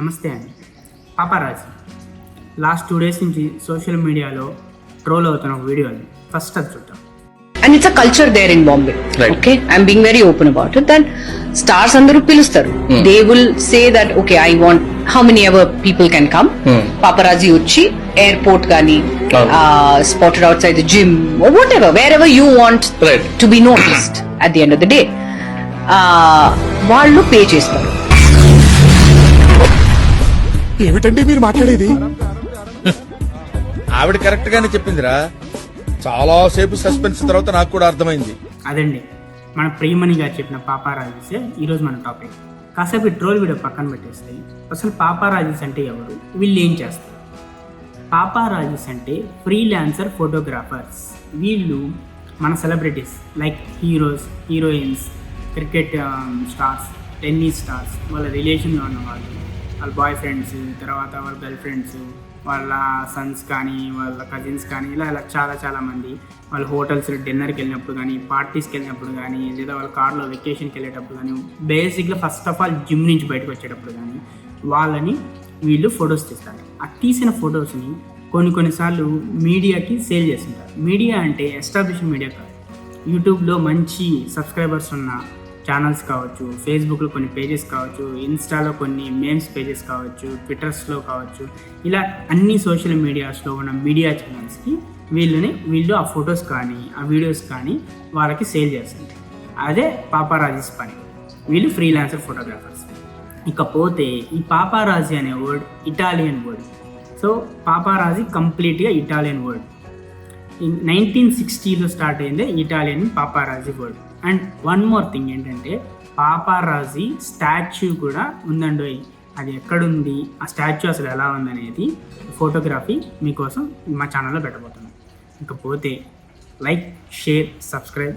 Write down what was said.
నమస్తే అండి. పాపారాజీ last 2 days నుంచి సోషల్ మీడియాలో ట్రోల్ అవుతున్న ఒక వీడియో అండి. ఫస్ట్ అది చూద్దాం. And it's a culture there in Bombay. Right. Okay, I'm being very open about it. That stars andaru pilustaru. They will say that okay, I want how many ever people can come. Paparazzi uchi airport gani, spotted outside the gym or whatever, wherever you want Right. to be noticed. At the end of the day, వాళ్ళు pay చేస్తారు. ఏమిటండి మీరు మాట్లాడేది? ఆవిడ correct గానే చెప్పిందిరా. చాలా సేపు suspense తర్వాత నాకు కూడా అర్థమైంది. అదండి మన ప్రియమణి గారు చెప్పిన పాపారాజీసే ఈరోజు మన టాపిక్. కాసేపు ఈ ట్రోల్ వీడియో పక్కన పెట్టేస్తే అసలు పాపారాజీస్ అంటే ఎవరు, వీళ్ళు ఏం చేస్తారు? పాపారాజీస్ అంటే ఫ్రీలాన్సర్ ఫోటోగ్రాఫర్స్. వీళ్ళు మన celebrities like heroes, heroines, cricket stars, tennis stars, వాళ్ళ రిలేషన్లో ఉన్న వాళ్ళు, వాళ్ళ బాయ్ ఫ్రెండ్స్, తర్వాత వాళ్ళ గర్ల్ ఫ్రెండ్స్, వాళ్ళ సన్స్ కానీ వాళ్ళ కజిన్స్ కానీ ఇలా చాలా మంది వాళ్ళ హోటల్స్ డిన్నర్కి వెళ్ళినప్పుడు కానీ, పార్టీస్కి వెళ్ళినప్పుడు కానీ, లేదా వాళ్ళ కార్లో వెకేషన్కి వెళ్ళేటప్పుడు కానీ, బేసిక్గా ఫస్ట్ ఆఫ్ ఆల్ జిమ్ నుంచి బయటకు వచ్చేటప్పుడు కానీ వాళ్ళని వీళ్ళు ఫొటోస్ తీస్తారు. ఆ తీసిన ఫొటోస్ని కొన్నిసార్లు మీడియాకి సేల్ చేస్తుంటారు. మీడియా అంటే ఎస్టాబ్లిష్ మీడియా కాదు, యూట్యూబ్లో మంచి సబ్స్క్రైబర్స్ ఉన్న ఛానల్స్ కావచ్చు, ఫేస్బుక్లో కొన్ని పేజెస్ కావచ్చు, ఇన్స్టాలో కొన్ని మేమ్స్ పేజెస్ కావచ్చు, ట్విట్టర్స్లో కావచ్చు, ఇలా అన్ని సోషల్ మీడియాస్లో ఉన్న మీడియా ఛానల్స్కి వీళ్ళు ఆ ఫొటోస్ కానీ ఆ వీడియోస్ కానీ వాళ్ళకి సేల్ చేస్తారు. అదే పాపారాజీస్ పని. వీళ్ళు ఫ్రీలాన్సర్ ఫోటోగ్రాఫర్స్. ఇకపోతే ఈ పాపారాజీ అనే word Italian word. So paparazzi కంప్లీట్గా ఇటాలియన్ వర్డ్. 1960లో స్టార్ట్ అయిందే Italian paparazzi word. And one more thing ఏంటంటే పాపారాజీ స్టాచ్యూ కూడా ఉందండి. అది ఎక్కడుంది, ఆ స్టాచ్యూ అసలు ఎలా ఉందనేది ఫోటోగ్రఫీ మీకోసం మా ఛానల్లో పెట్టబోతున్నాం. ఇకపోతే లైక్, షేర్, సబ్స్క్రైబ్.